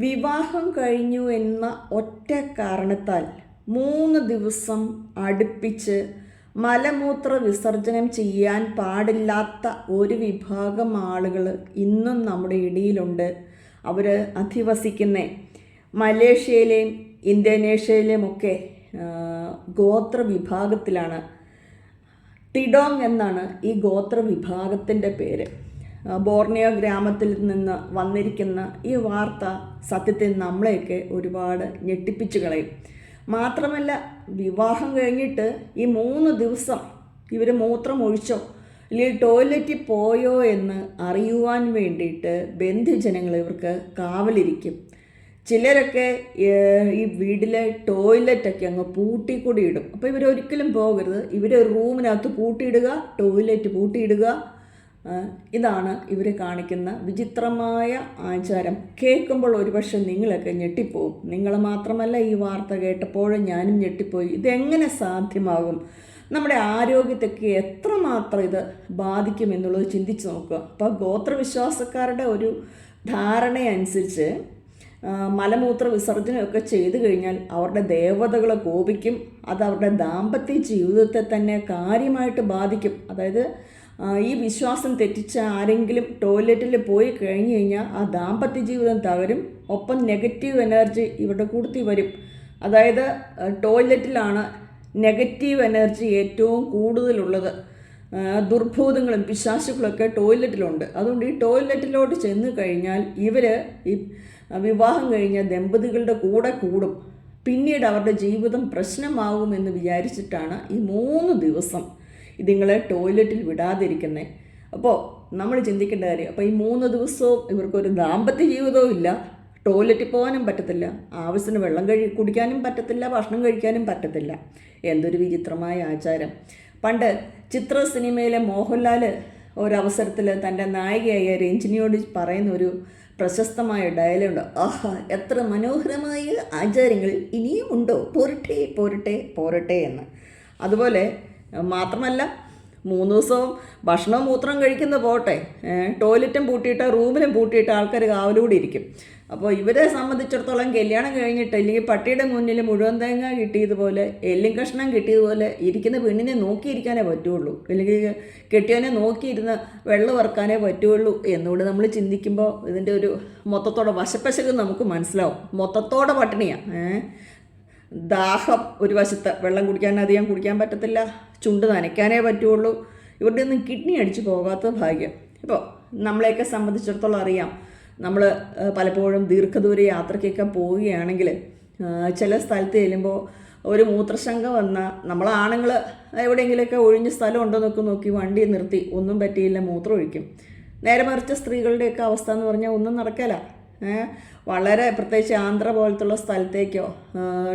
വിവാഹം കഴിഞ്ഞു എന്ന ഒറ്റ കാരണത്താൽ 3 ദിവസം അടുപ്പിച്ച് മലമൂത്ര വിസർജനം ചെയ്യാൻ പാടില്ലാത്ത ഒരു വിഭാഗം ആളുകൾ ഇന്നും നമ്മുടെ ഇടയിലുണ്ട്. അവർ അധിവസിക്കുന്ന മലേഷ്യയിലെയും ഇന്തോനേഷ്യയിലെയുമൊക്കെ ഗോത്ര വിഭാഗത്തിലാണ്. ടിഡോങ് എന്നാണ് ഈ ഗോത്ര വിഭാഗത്തിൻ്റെ പേര്. ബോർണിയോ ഗ്രാമത്തിൽ നിന്ന് വന്നിരിക്കുന്ന ഈ വാർത്ത സത്യത്തിൽ നമ്മളെയൊക്കെ ഒരുപാട് ഞെട്ടിപ്പിച്ചു കളയും. മാത്രമല്ല, വിവാഹം കഴിഞ്ഞിട്ട് ഈ 3 ദിവസം ഇവർ മൂത്രം ഒഴിച്ചോ അല്ലെങ്കിൽ ടോയ്ലറ്റിൽ പോയോ എന്ന് അറിയുവാൻ വേണ്ടിയിട്ട് ബന്ധുജനങ്ങൾ ഇവർക്ക് കാവലിരിക്കും. ചിലരൊക്കെ ഈ വീട്ടിലെ ടോയ്ലറ്റൊക്കെ അങ്ങ് പൂട്ടിക്കൂടി ഇടും. അപ്പോൾ ഇവരൊരിക്കലും പോകരുത്. ഇവർ റൂമിനകത്ത് പൂട്ടിയിടുക, ടോയ്ലറ്റ് പൂട്ടിയിടുക. ഇതാണ് ഇവർ കാണിക്കുന്ന വിചിത്രമായ ആചാരം. കേൾക്കുമ്പോൾ ഒരുപക്ഷെ നിങ്ങളൊക്കെ ഞെട്ടിപ്പോവും. നിങ്ങൾ മാത്രമല്ല, ഈ വാർത്ത കേട്ടപ്പോഴും ഞാനും ഞെട്ടിപ്പോയി. ഇതെങ്ങനെ സാധ്യമാകും? നമ്മുടെ ആരോഗ്യത്തൊക്കെ എത്രമാത്രം ഇത് ബാധിക്കുമെന്നുള്ളത് ചിന്തിച്ച് നോക്കുക. അപ്പോൾ ഗോത്രവിശ്വാസക്കാരുടെ ഒരു ധാരണയനുസരിച്ച് മലമൂത്ര വിസർജനമൊക്കെ ചെയ്തു കഴിഞ്ഞാൽ അവരുടെ ദേവതകളെ കോപിക്കും. അത് അവരുടെ ദാമ്പത്യ ജീവിതത്തെ തന്നെ കാര്യമായിട്ട് ബാധിക്കും. അതായത് ഈ വിശ്വാസം തെറ്റിച്ച ആരെങ്കിലും ടോയ്ലറ്റിൽ പോയി കഴിഞ്ഞു കഴിഞ്ഞാൽ ആ ദാമ്പത്യ ജീവിതം തകരും. ഒപ്പം നെഗറ്റീവ് എനർജി ഇവരുടെ കൂട്ടത്തിൽ വരും. അതായത് ടോയ്ലറ്റിലാണ് നെഗറ്റീവ് എനർജി ഏറ്റവും കൂടുതലുള്ളത്. ദുർഭൂതങ്ങളും പിശാചുക്കളൊക്കെ ടോയ്ലറ്റിലുണ്ട്. അതുകൊണ്ട് ഈ ടോയ്ലറ്റിലോട്ട് ചെന്ന് കഴിഞ്ഞാൽ ഇവർ ഈ വിവാഹം കഴിഞ്ഞ ദമ്പതികളുടെ കൂടെ കൂടും. പിന്നീട് അവരുടെ ജീവിതം പ്രശ്നമാകുമെന്ന് വിചാരിച്ചിട്ടാണ് ഈ 3 ദിവസം ഇതുങ്ങളെ ടോയ്ലറ്റിൽ വിടാതിരിക്കുന്നത്. അപ്പോൾ നമ്മൾ ചിന്തിക്കേണ്ട കാര്യം, അപ്പോൾ ഈ 3 ദിവസവും ഇവർക്കൊരു ദാമ്പത്യ ജീവിതവും ഇല്ല, ടോയ്ലറ്റിൽ പോകാനും പറ്റത്തില്ല, ആവശ്യത്തിന് വെള്ളം കുടിക്കാനും പറ്റത്തില്ല, ഭക്ഷണം കഴിക്കാനും പറ്റത്തില്ല. എന്തൊരു വിചിത്രമായ ആചാരം. പണ്ട് ചിത്ര സിനിമയിലെ മോഹൻലാൽ ഒരവസരത്തിൽ തൻ്റെ നായികയായ രഞ്ജിനിയോട് പറയുന്ന ഒരു പ്രശസ്തമായ ഡയലോഗ്, ആഹാ എത്ര മനോഹരമായ ആചാരങ്ങൾ ഇനിയും ഉണ്ടോ, പോരട്ടെ പോരട്ടെ പോരട്ടെ എന്ന്. അതുപോലെ മാത്രമല്ല, 3 ദിവസവും ഭക്ഷണവും മൂത്രം കഴിക്കുന്ന പോട്ടെ, ടോയ്ലറ്റും പൂട്ടിയിട്ട് റൂമിലും പൂട്ടിയിട്ട് ആൾക്കാർ കാവലൂടെ ഇരിക്കും. അപ്പോൾ ഇവരെ സംബന്ധിച്ചിടത്തോളം കല്യാണം കഴിഞ്ഞിട്ട് അല്ലെങ്കിൽ പട്ടിയുടെ മുന്നിൽ മുഴുവൻ തേങ്ങ കിട്ടിയതുപോലെ എല്ലും കഷ്ണം കിട്ടിയതുപോലെ ഇരിക്കുന്ന പെണ്ണിനെ നോക്കിയിരിക്കാനേ പറ്റുള്ളൂ, അല്ലെങ്കിൽ കെട്ടിയവനെ നോക്കിയിരുന്ന് വെള്ളം വറുക്കാനേ പറ്റുള്ളൂ എന്നുകൂടി നമ്മൾ ചിന്തിക്കുമ്പോൾ ഇതിൻ്റെ ഒരു മൊത്തത്തോടെ വശപ്പശക് നമുക്ക് മനസ്സിലാവും. മൊത്തത്തോടെ പട്ടിണിയാണ്. ദാഹം ഒരു വശത്ത്, വെള്ളം അധികം കുടിക്കാൻ പറ്റത്തില്ല, ചുണ്ട് നനയ്ക്കാനേ പറ്റുള്ളൂ. ഇവരുടെ ഒന്നും കിഡ്നി അടിച്ചു പോകാത്ത ഭാഗ്യം. ഇപ്പോൾ നമ്മളെയൊക്കെ സംബന്ധിച്ചിടത്തോളം അറിയാം, നമ്മൾ പലപ്പോഴും ദീർഘദൂര യാത്രയ്ക്കൊക്കെ പോവുകയാണെങ്കിൽ ചില സ്ഥലത്ത് ചെല്ലുമ്പോൾ ഒരു മൂത്രശങ്ക വന്നാൽ നമ്മളാണുങ്ങൾ എവിടെയെങ്കിലുമൊക്കെ ഒഴിഞ്ഞ സ്ഥലം ഉണ്ടോ നോക്കി വണ്ടി നിർത്തി ഒന്നും പറ്റിയില്ല മൂത്രം ഒഴിക്കും. നേരെ മറിച്ച് സ്ത്രീകളുടെയൊക്കെ അവസ്ഥ എന്ന് പറഞ്ഞാൽ ഒന്നും നടക്കില്ല. വളരെ പ്രത്യേകിച്ച് ആന്ധ്ര പോലത്തുള്ള സ്ഥലത്തേക്കോ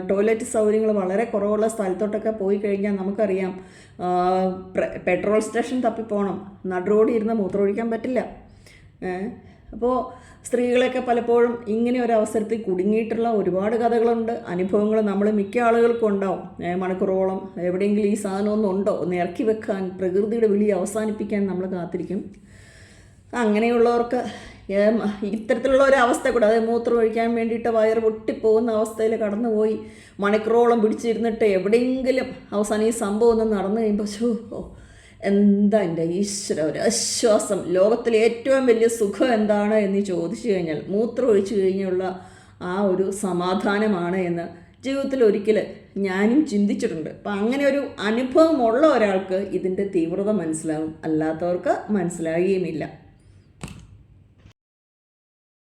ടോയ്ലറ്റ് സൗകര്യങ്ങൾ വളരെ കുറവുള്ള സ്ഥലത്തോട്ടൊക്കെ പോയി കഴിഞ്ഞാൽ നമുക്കറിയാം, പെട്രോൾ സ്റ്റേഷൻ തപ്പിപ്പോണം, നടുറോഡിൽ ഇരുന്ന് മൂത്രം ഒഴിക്കാൻ പറ്റില്ല. അപ്പോൾ സ്ത്രീകളെയൊക്കെ പലപ്പോഴും ഇങ്ങനെ ഒരു അവസരത്തിൽ കുടുങ്ങിയിട്ടുള്ള ഒരുപാട് കഥകളുണ്ട്, അനുഭവങ്ങൾ നമ്മൾ മിക്ക ആളുകൾക്കും ഉണ്ടാവും. മണിക്കൂറോളം എവിടെയെങ്കിലും ഈ സാധനമൊന്നും ഉണ്ടോ ഒന്ന് ഇറക്കി വെക്കാൻ, പ്രകൃതിയുടെ വിളി അവസാനിപ്പിക്കാൻ നമ്മൾ കാത്തിരിക്കും. അങ്ങനെയുള്ളവർക്ക് ഇത്തരത്തിലുള്ള ഒരു അവസ്ഥ കൂടെ, അതായത് മൂത്രം ഒഴിക്കാൻ വേണ്ടിയിട്ട് വയറ് പൊട്ടിപ്പോകുന്ന അവസ്ഥയിൽ കടന്നുപോയി മണിക്കൂറോളം പിടിച്ചിരുന്നിട്ട് എവിടെയെങ്കിലും അവസാനം ഈ സംഭവം ഒന്ന് നടന്നു കഴിയുമ്പോൾ എന്താ എൻ്റെ ഈശ്വര ഒരു ആശ്വാസം, ലോകത്തിലെ ഏറ്റവും വലിയ സുഖം എന്താണ് എന്ന് ചോദിച്ചു കഴിഞ്ഞാൽ മൂത്രം ഒഴിച്ചു കഴിഞ്ഞുള്ള ആ ഒരു സമാധാനമാണ് എന്ന് ജീവിതത്തിൽ ഒരിക്കൽ ഞാനും ചിന്തിച്ചിട്ടുണ്ട്. അപ്പം അങ്ങനെ ഒരു അനുഭവമുള്ള ഒരാൾക്ക് ഇതിൻ്റെ തീവ്രത മനസ്സിലാവും, അല്ലാത്തവർക്ക് മനസ്സിലാകുകയുമില്ല.